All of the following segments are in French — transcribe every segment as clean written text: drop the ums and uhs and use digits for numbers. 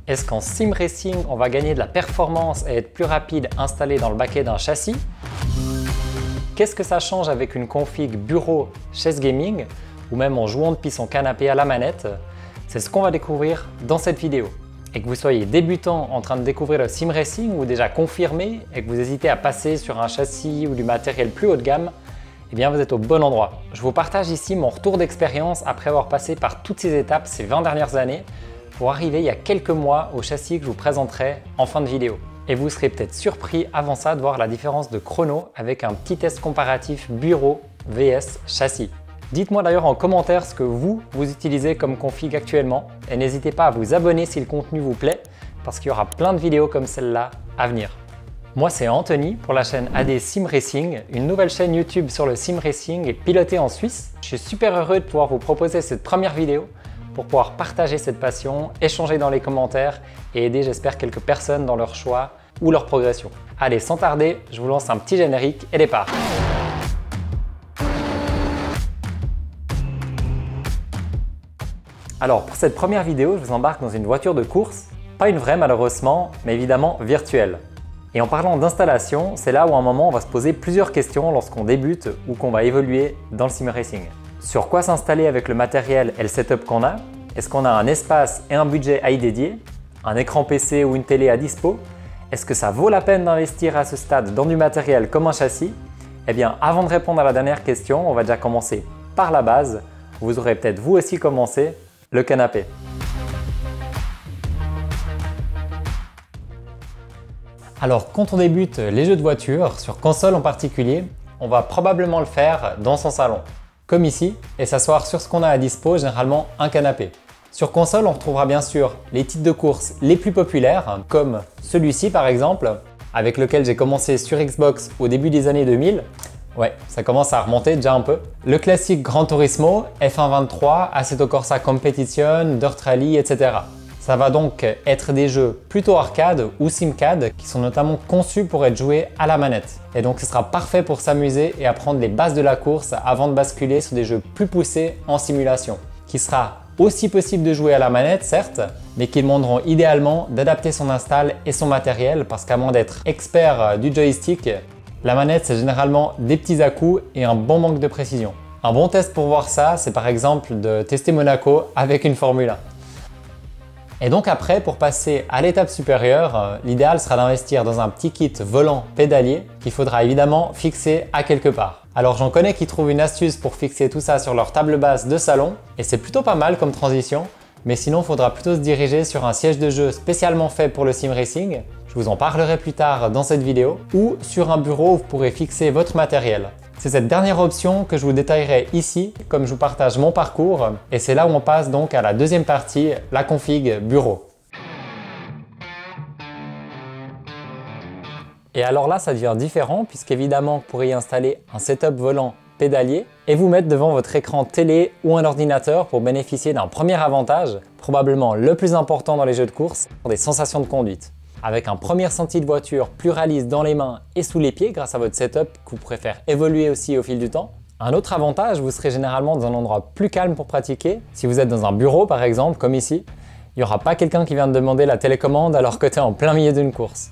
Est-ce qu'en sim racing, on va gagner de la performance et être plus rapide installé dans le baquet d'un châssis? Qu'est-ce que ça change avec une config bureau chaise gaming ou même en jouant depuis son canapé à la manette? C'est ce qu'on va découvrir dans cette vidéo. Et que vous soyez débutant en train de découvrir le sim racing ou déjà confirmé et que vous hésitez à passer sur un châssis ou du matériel plus haut de gamme, eh bien vous êtes au bon endroit. Je vous partage ici mon retour d'expérience après avoir passé par toutes ces étapes ces 20 dernières années pour arriver il y a quelques mois au châssis que je vous présenterai en fin de vidéo. Et vous serez peut-être surpris avant ça de voir la différence de chrono avec un petit test comparatif bureau vs châssis. Dites-moi d'ailleurs en commentaire ce que vous utilisez comme config actuellement et n'hésitez pas à vous abonner si le contenu vous plaît parce qu'il y aura plein de vidéos comme celle-là à venir. Moi c'est Anthony pour la chaîne AD Sim Racing, une nouvelle chaîne YouTube sur le sim racing et pilotée en Suisse. Je suis super heureux de pouvoir vous proposer cette première vidéo pour pouvoir partager cette passion, échanger dans les commentaires et aider j'espère quelques personnes dans leur choix ou leur progression. Allez, sans tarder, je vous lance un petit générique et départ. Alors pour cette première vidéo, je vous embarque dans une voiture de course, pas une vraie malheureusement, mais évidemment virtuelle. Et en parlant d'installation, c'est là où à un moment on va se poser plusieurs questions lorsqu'on débute ou qu'on va évoluer dans le sim racing. Sur quoi s'installer avec le matériel et le setup qu'on a? Est-ce qu'on a un espace et un budget à y dédier? Un écran PC ou une télé à dispo? Est-ce que ça vaut la peine d'investir à ce stade dans du matériel comme un châssis? Eh bien, avant de répondre à la dernière question, on va déjà commencer par la base. Vous aurez peut-être vous aussi commencé, le canapé. Alors, quand on débute les jeux de voiture, sur console en particulier, on va probablement le faire dans son salon, comme ici, et s'asseoir sur ce qu'on a à dispo, généralement un canapé. Sur console, on retrouvera bien sûr les titres de course les plus populaires, comme celui-ci par exemple, avec lequel j'ai commencé sur Xbox au début des années 2000. Ouais, ça commence à remonter déjà un peu. Le classique Gran Turismo, F1 23, Assetto Corsa Competition, Dirt Rally, etc. Ça va donc être des jeux plutôt arcade ou simcade qui sont notamment conçus pour être joués à la manette. Et donc ce sera parfait pour s'amuser et apprendre les bases de la course avant de basculer sur des jeux plus poussés en simulation, qui sera aussi possible de jouer à la manette certes, mais qui demanderont idéalement d'adapter son install et son matériel parce qu'à moins d'être expert du joystick, la manette c'est généralement des petits à-coups et un bon manque de précision. Un bon test pour voir ça, c'est par exemple de tester Monaco avec une Formule 1. Et donc après, pour passer à l'étape supérieure, l'idéal sera d'investir dans un petit kit volant pédalier qu'il faudra évidemment fixer à quelque part. Alors j'en connais qui trouvent une astuce pour fixer tout ça sur leur table basse de salon et c'est plutôt pas mal comme transition, mais sinon il faudra plutôt se diriger sur un siège de jeu spécialement fait pour le sim racing, je vous en parlerai plus tard dans cette vidéo, ou sur un bureau où vous pourrez fixer votre matériel. C'est cette dernière option que je vous détaillerai ici, comme je vous partage mon parcours, et c'est là où on passe donc à la deuxième partie, la config bureau. Et alors là, ça devient différent, puisqu'évidemment, vous pourriez installer un setup volant pédalier et vous mettre devant votre écran télé ou un ordinateur pour bénéficier d'un premier avantage, probablement le plus important dans les jeux de course, des sensations de conduite. Avec un premier senti de voiture plus réaliste dans les mains et sous les pieds grâce à votre setup que vous pourrez faire évoluer aussi au fil du temps. Un autre avantage, vous serez généralement dans un endroit plus calme pour pratiquer. Si vous êtes dans un bureau par exemple, comme ici, il n'y aura pas quelqu'un qui vient de demander la télécommande alors que tu es en plein milieu d'une course.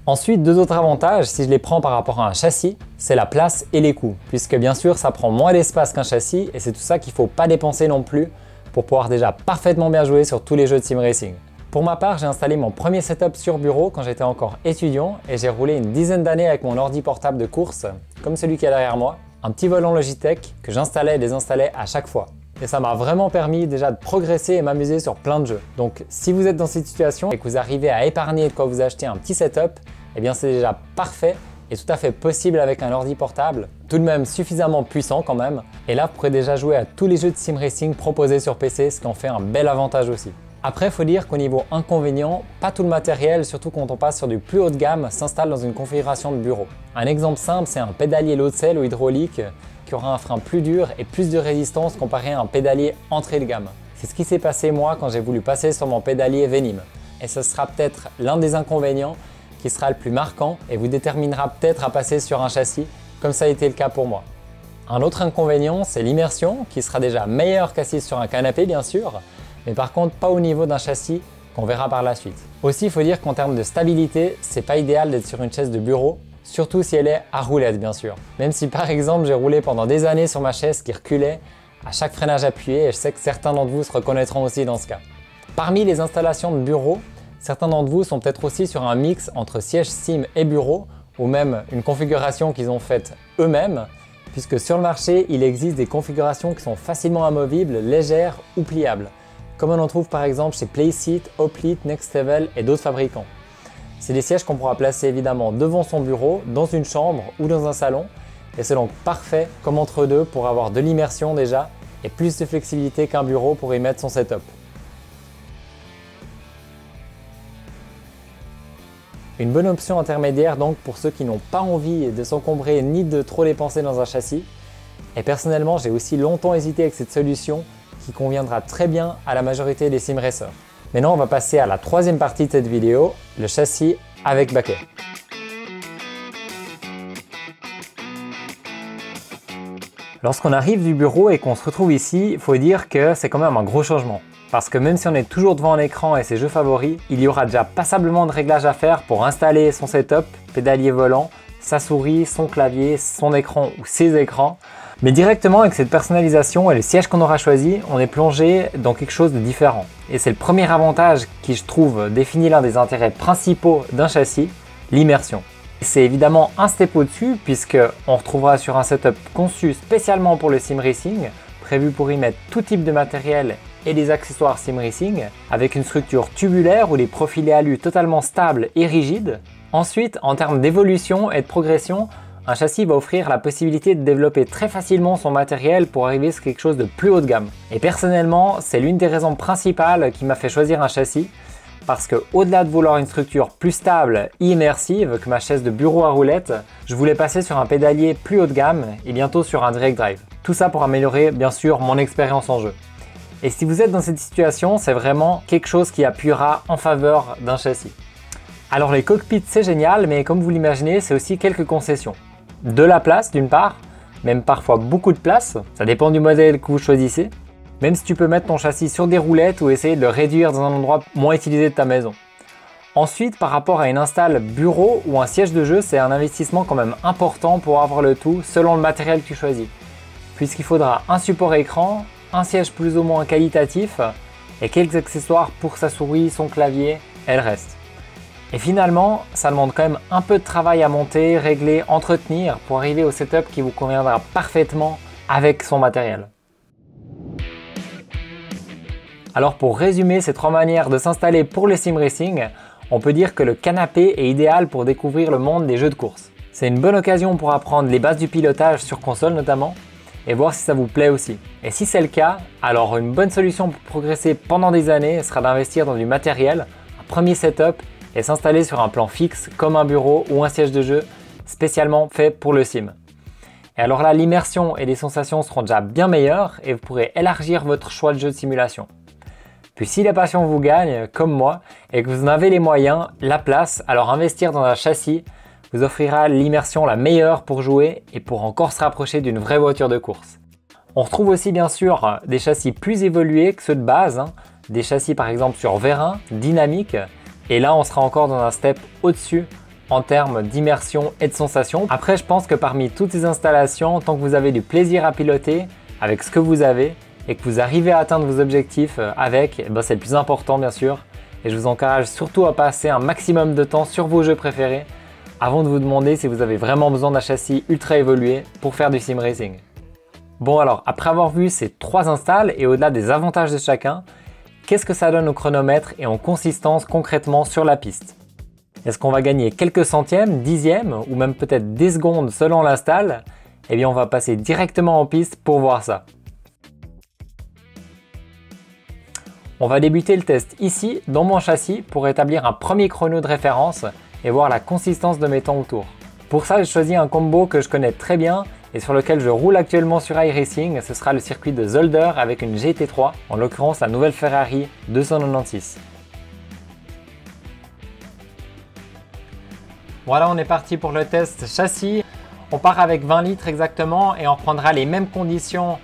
Ensuite, deux autres avantages, si je les prends par rapport à un châssis, c'est la place et les coûts. Puisque bien sûr, ça prend moins d'espace qu'un châssis et c'est tout ça qu'il ne faut pas dépenser non plus pour pouvoir déjà parfaitement bien jouer sur tous les jeux de sim racing. Pour ma part, j'ai installé mon premier setup sur bureau quand j'étais encore étudiant et j'ai roulé une dizaine d'années avec mon ordi portable de course, comme celui qui est derrière moi, un petit volant Logitech que j'installais et désinstallais à chaque fois. Et ça m'a vraiment permis déjà de progresser et m'amuser sur plein de jeux. Donc si vous êtes dans cette situation et que vous arrivez à épargner de quoi vous acheter un petit setup, eh bien c'est déjà parfait et tout à fait possible avec un ordi portable, tout de même suffisamment puissant quand même. Et là, vous pourrez déjà jouer à tous les jeux de sim racing proposés sur PC, ce qui en fait un bel avantage aussi. Après, il faut dire qu'au niveau inconvénient, pas tout le matériel, surtout quand on passe sur du plus haut de gamme, s'installe dans une configuration de bureau. Un exemple simple, c'est un pédalier low cell ou hydraulique qui aura un frein plus dur et plus de résistance comparé à un pédalier entrée de gamme. C'est ce qui s'est passé moi quand j'ai voulu passer sur mon pédalier Venim. Et ce sera peut-être l'un des inconvénients qui sera le plus marquant et vous déterminera peut-être à passer sur un châssis, comme ça a été le cas pour moi. Un autre inconvénient, c'est l'immersion qui sera déjà meilleure qu'assise sur un canapé bien sûr, mais par contre pas au niveau d'un châssis qu'on verra par la suite. Aussi, il faut dire qu'en termes de stabilité, c'est pas idéal d'être sur une chaise de bureau, surtout si elle est à roulette bien sûr. Même si par exemple j'ai roulé pendant des années sur ma chaise qui reculait à chaque freinage appuyé, et je sais que certains d'entre vous se reconnaîtront aussi dans ce cas. Parmi les installations de bureau, certains d'entre vous sont peut-être aussi sur un mix entre siège sim et bureau, ou même une configuration qu'ils ont faite eux-mêmes, puisque sur le marché, il existe des configurations qui sont facilement amovibles, légères ou pliables, comme on en trouve par exemple chez Playseat, Hoplite, Next Level et d'autres fabricants. C'est des sièges qu'on pourra placer évidemment devant son bureau, dans une chambre ou dans un salon, et c'est donc parfait comme entre deux pour avoir de l'immersion déjà et plus de flexibilité qu'un bureau pour y mettre son setup. Une bonne option intermédiaire donc pour ceux qui n'ont pas envie de s'encombrer ni de trop dépenser dans un châssis. Et personnellement, j'ai aussi longtemps hésité avec cette solution qui conviendra très bien à la majorité des sim racers. Maintenant, on va passer à la troisième partie de cette vidéo, le châssis avec baquet. Lorsqu'on arrive du bureau et qu'on se retrouve ici, il faut dire que c'est quand même un gros changement. Parce que même si on est toujours devant un écran et ses jeux favoris, il y aura déjà passablement de réglages à faire pour installer son setup, pédalier volant, sa souris, son clavier, son écran ou ses écrans. Mais directement avec cette personnalisation et le siège qu'on aura choisi, on est plongé dans quelque chose de différent. Et c'est le premier avantage qui, je trouve, définit l'un des intérêts principaux d'un châssis, l'immersion. C'est évidemment un step au-dessus puisque on retrouvera sur un setup conçu spécialement pour le sim racing, prévu pour y mettre tout type de matériel et des accessoires sim racing, avec une structure tubulaire ou des profilés alu totalement stables et rigides. Ensuite, en termes d'évolution et de progression, un châssis va offrir la possibilité de développer très facilement son matériel pour arriver sur quelque chose de plus haut de gamme. Et personnellement, c'est l'une des raisons principales qui m'a fait choisir un châssis, parce que au-delà de vouloir une structure plus stable et immersive que ma chaise de bureau à roulettes, je voulais passer sur un pédalier plus haut de gamme et bientôt sur un direct drive. Tout ça pour améliorer bien sûr mon expérience en jeu. Et si vous êtes dans cette situation, c'est vraiment quelque chose qui appuiera en faveur d'un châssis. Alors les cockpits c'est génial, mais comme vous l'imaginez, c'est aussi quelques concessions. De la place d'une part, même parfois beaucoup de place, ça dépend du modèle que vous choisissez. Même si tu peux mettre ton châssis sur des roulettes ou essayer de le réduire dans un endroit moins utilisé de ta maison. Ensuite, par rapport à une install bureau ou un siège de jeu, c'est un investissement quand même important pour avoir le tout selon le matériel que tu choisis. Puisqu'il faudra un support écran, un siège plus ou moins qualitatif et quelques accessoires pour sa souris, son clavier et le reste. Et finalement, ça demande quand même un peu de travail à monter, régler, entretenir pour arriver au setup qui vous conviendra parfaitement avec son matériel. Alors pour résumer ces trois manières de s'installer pour le sim racing, on peut dire que le canapé est idéal pour découvrir le monde des jeux de course. C'est une bonne occasion pour apprendre les bases du pilotage sur console notamment, et voir si ça vous plaît aussi. Et si c'est le cas, alors une bonne solution pour progresser pendant des années sera d'investir dans du matériel, un premier setup et s'installer sur un plan fixe comme un bureau ou un siège de jeu spécialement fait pour le sim. Et alors là, l'immersion et les sensations seront déjà bien meilleures et vous pourrez élargir votre choix de jeu de simulation. Puis si la passion vous gagne, comme moi, et que vous en avez les moyens, la place, alors investir dans un châssis vous offrira l'immersion la meilleure pour jouer et pour encore se rapprocher d'une vraie voiture de course. On retrouve aussi bien sûr des châssis plus évolués que ceux de base, des châssis par exemple sur vérin, dynamique, et là on sera encore dans un step au-dessus en termes d'immersion et de sensation. Après, je pense que parmi toutes ces installations, tant que vous avez du plaisir à piloter avec ce que vous avez et que vous arrivez à atteindre vos objectifs avec, c'est le plus important bien sûr. Et je vous encourage surtout à passer un maximum de temps sur vos jeux préférés avant de vous demander si vous avez vraiment besoin d'un châssis ultra évolué pour faire du sim racing. Bon alors, après avoir vu ces trois installs et au-delà des avantages de chacun, qu'est-ce que ça donne au chronomètre et en consistance concrètement sur la piste? Est-ce qu'on va gagner quelques centièmes, dixièmes ou même peut-être des secondes selon l'install? Eh bien on va passer directement en piste pour voir ça. On va débuter le test ici dans mon châssis pour établir un premier chrono de référence et voir la consistance de mes temps autour. Pour ça, j'ai choisi un combo que je connais très bien et sur lequel je roule actuellement sur iRacing. Ce sera le circuit de Zolder avec une GT3, en l'occurrence la nouvelle Ferrari 296. Voilà, on est parti pour le test châssis. On part avec 20 litres exactement et on reprendra les mêmes conditions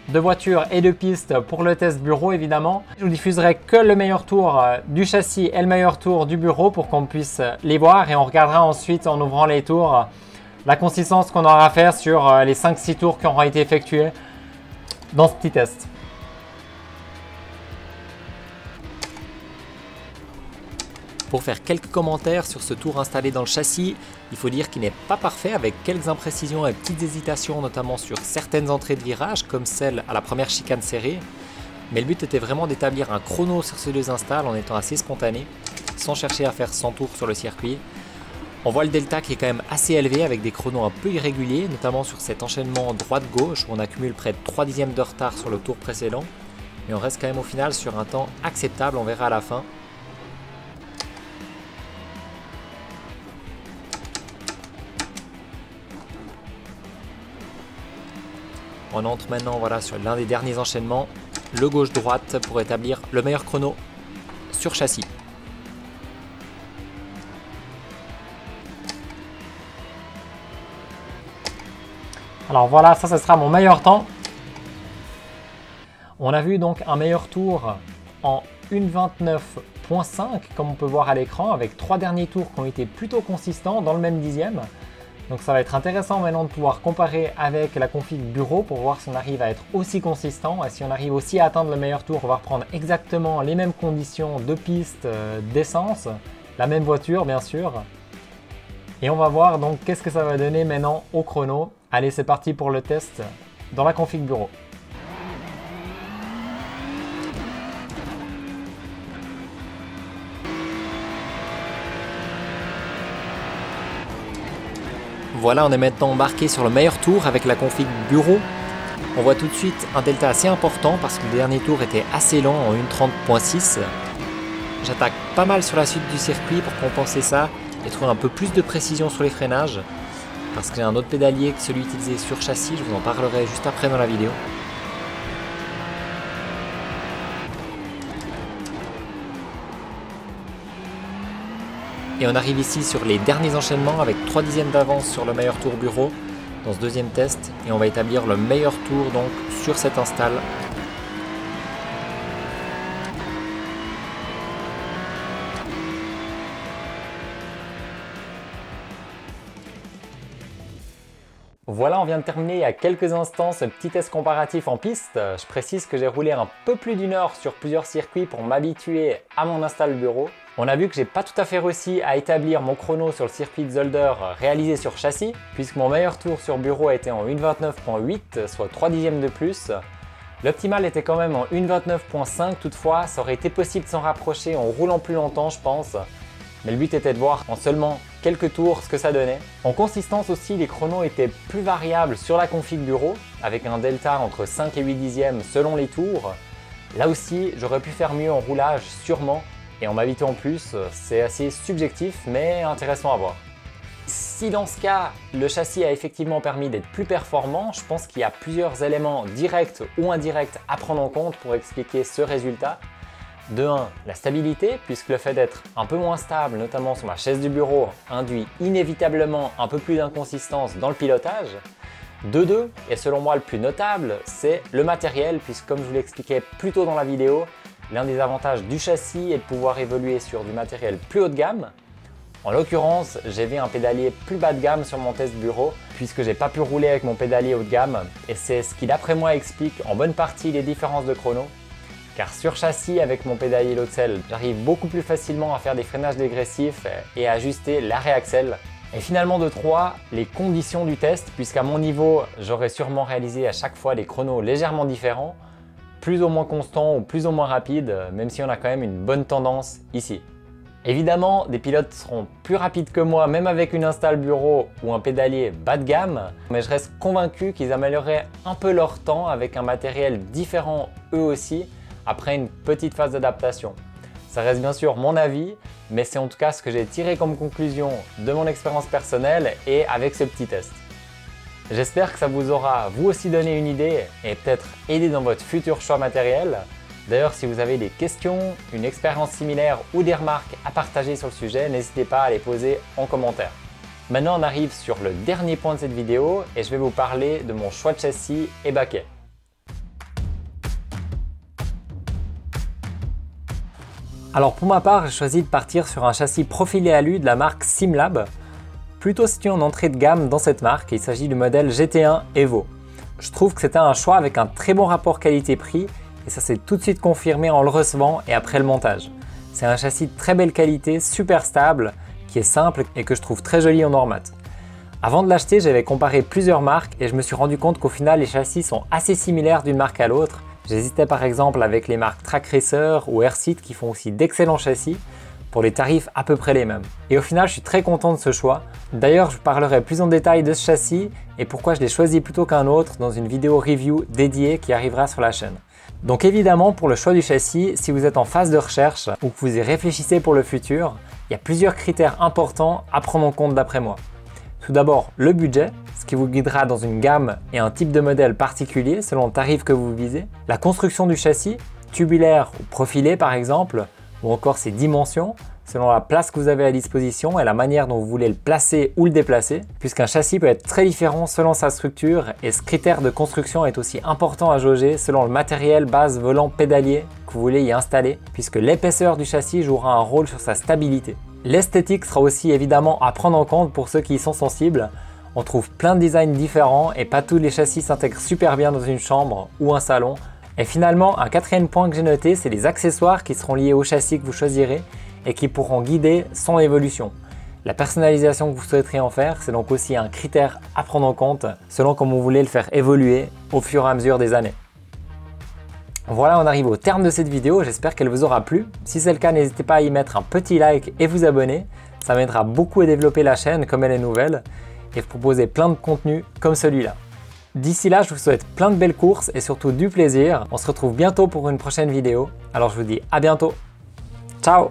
de voiture et de piste pour le test bureau évidemment. Je vous diffuserai que le meilleur tour du châssis et le meilleur tour du bureau pour qu'on puisse les voir et on regardera ensuite en ouvrant les tours la consistance qu'on aura à faire sur les 5-6 tours qui auront été effectués dans ce petit test. Pour faire quelques commentaires sur ce tour installé dans le châssis, il faut dire qu'il n'est pas parfait avec quelques imprécisions et petites hésitations notamment sur certaines entrées de virage comme celle à la première chicane serrée. Mais le but était vraiment d'établir un chrono sur ces deux installs en étant assez spontané, sans chercher à faire 100 tours sur le circuit. On voit le delta qui est quand même assez élevé avec des chronos un peu irréguliers, notamment sur cet enchaînement droite-gauche où on accumule près de 3 dixièmes de retard sur le tour précédent. Mais on reste quand même au final sur un temps acceptable, on verra à la fin. On entre maintenant voilà, sur l'un des derniers enchaînements, le gauche-droite pour établir le meilleur chrono sur châssis. Alors voilà, ça ce sera mon meilleur temps. On a vu donc un meilleur tour en 1:29.5 comme on peut voir à l'écran avec 3 derniers tours qui ont été plutôt consistants dans le même dixième. Donc ça va être intéressant maintenant de pouvoir comparer avec la config bureau pour voir si on arrive à être aussi consistant et si on arrive aussi à atteindre le meilleur tour. On va reprendre exactement les mêmes conditions de piste, d'essence, la même voiture bien sûr. Et on va voir donc qu'est-ce que ça va donner maintenant au chrono. Allez, c'est parti pour le test dans la config bureau. Voilà, on est maintenant embarqué sur le meilleur tour avec la config bureau. On voit tout de suite un delta assez important parce que le dernier tour était assez lent en 1:30.6. J'attaque pas mal sur la suite du circuit pour compenser ça et trouver un peu plus de précision sur les freinages. Parce que j'ai un autre pédalier que celui utilisé sur châssis, je vous en parlerai juste après dans la vidéo. Et on arrive ici sur les derniers enchaînements avec 3 dixièmes d'avance sur le meilleur tour bureau dans ce deuxième test. Et on va établir le meilleur tour donc sur cette install. Voilà, on vient de terminer il y a quelques instants ce petit test comparatif en piste. Je précise que j'ai roulé un peu plus d'une heure sur plusieurs circuits pour m'habituer à mon install bureau. On a vu que j'ai pas tout à fait réussi à établir mon chrono sur le circuit de Zolder réalisé sur châssis, puisque mon meilleur tour sur bureau a été en 1:29.8, soit 3 dixièmes de plus. L'optimal était quand même en 1:29.5 toutefois, ça aurait été possible de s'en rapprocher en roulant plus longtemps je pense. Mais le but était de voir en seulement quelques tours ce que ça donnait. En consistance aussi, les chronos étaient plus variables sur la config bureau, avec un delta entre 5 et 8 dixièmes selon les tours. Là aussi, j'aurais pu faire mieux en roulage sûrement, et en m'habituant plus, c'est assez subjectif mais intéressant à voir. Si dans ce cas, le châssis a effectivement permis d'être plus performant, je pense qu'il y a plusieurs éléments directs ou indirects à prendre en compte pour expliquer ce résultat. De 1, la stabilité, puisque le fait d'être un peu moins stable, notamment sur ma chaise du bureau, induit inévitablement un peu plus d'inconsistance dans le pilotage. De 2, et selon moi le plus notable, c'est le matériel, puisque comme je vous l'expliquais plus tôt dans la vidéo, l'un des avantages du châssis est de pouvoir évoluer sur du matériel plus haut de gamme. En l'occurrence, j'ai vu un pédalier plus bas de gamme sur mon test bureau, puisque j'ai pas pu rouler avec mon pédalier haut de gamme, et c'est ce qui d'après moi explique en bonne partie les différences de chrono. Car sur châssis, avec mon pédalier Loxel, j'arrive beaucoup plus facilement à faire des freinages dégressifs et à ajuster l'arrêt axel. Et finalement de 3, les conditions du test, puisqu'à mon niveau, j'aurais sûrement réalisé à chaque fois des chronos légèrement différents, plus ou moins constants ou plus ou moins rapides, même si on a quand même une bonne tendance ici. Évidemment, des pilotes seront plus rapides que moi, même avec une install bureau ou un pédalier bas de gamme, mais je reste convaincu qu'ils amélioreraient un peu leur temps avec un matériel différent eux aussi, après une petite phase d'adaptation. Ça reste bien sûr mon avis, mais c'est en tout cas ce que j'ai tiré comme conclusion de mon expérience personnelle et avec ce petit test. J'espère que ça vous aura vous aussi donné une idée et peut-être aidé dans votre futur choix matériel. D'ailleurs, si vous avez des questions, une expérience similaire ou des remarques à partager sur le sujet, n'hésitez pas à les poser en commentaire. Maintenant, on arrive sur le dernier point de cette vidéo et je vais vous parler de mon choix de châssis et baquet. Alors pour ma part, j'ai choisi de partir sur un châssis profilé alu de la marque Simlab, plutôt situé en entrée de gamme dans cette marque. Il s'agit du modèle GT1 Evo. Je trouve que c'était un choix avec un très bon rapport qualité-prix et ça s'est tout de suite confirmé en le recevant et après le montage. C'est un châssis de très belle qualité, super stable, qui est simple et que je trouve très joli en Normat. Avant de l'acheter, j'avais comparé plusieurs marques et je me suis rendu compte qu'au final les châssis sont assez similaires d'une marque à l'autre. J'hésitais par exemple avec les marques Track Racer ou Airseat qui font aussi d'excellents châssis pour les tarifs à peu près les mêmes. Et au final, je suis très content de ce choix. D'ailleurs, je parlerai plus en détail de ce châssis et pourquoi je l'ai choisi plutôt qu'un autre dans une vidéo review dédiée qui arrivera sur la chaîne. Donc évidemment, pour le choix du châssis, si vous êtes en phase de recherche ou que vous y réfléchissez pour le futur, il y a plusieurs critères importants à prendre en compte d'après moi. Tout d'abord, le budget, ce qui vous guidera dans une gamme et un type de modèle particulier selon le tarif que vous visez. La construction du châssis, tubulaire ou profilé par exemple, ou encore ses dimensions, selon la place que vous avez à disposition et la manière dont vous voulez le placer ou le déplacer, puisqu'un châssis peut être très différent selon sa structure et ce critère de construction est aussi important à jauger selon le matériel base volant pédalier que vous voulez y installer, puisque l'épaisseur du châssis jouera un rôle sur sa stabilité. L'esthétique sera aussi évidemment à prendre en compte pour ceux qui y sont sensibles. On trouve plein de designs différents et pas tous les châssis s'intègrent super bien dans une chambre ou un salon. Et finalement, un quatrième point que j'ai noté, c'est les accessoires qui seront liés au châssis que vous choisirez et qui pourront guider son évolution. La personnalisation que vous souhaiterez en faire, c'est donc aussi un critère à prendre en compte selon comment vous voulez le faire évoluer au fur et à mesure des années. Voilà, on arrive au terme de cette vidéo, j'espère qu'elle vous aura plu. Si c'est le cas, n'hésitez pas à y mettre un petit like et vous abonner. Ça m'aidera beaucoup à développer la chaîne comme elle est nouvelle et vous proposer plein de contenus comme celui-là. D'ici là, je vous souhaite plein de belles courses et surtout du plaisir. On se retrouve bientôt pour une prochaine vidéo. Alors je vous dis à bientôt. Ciao!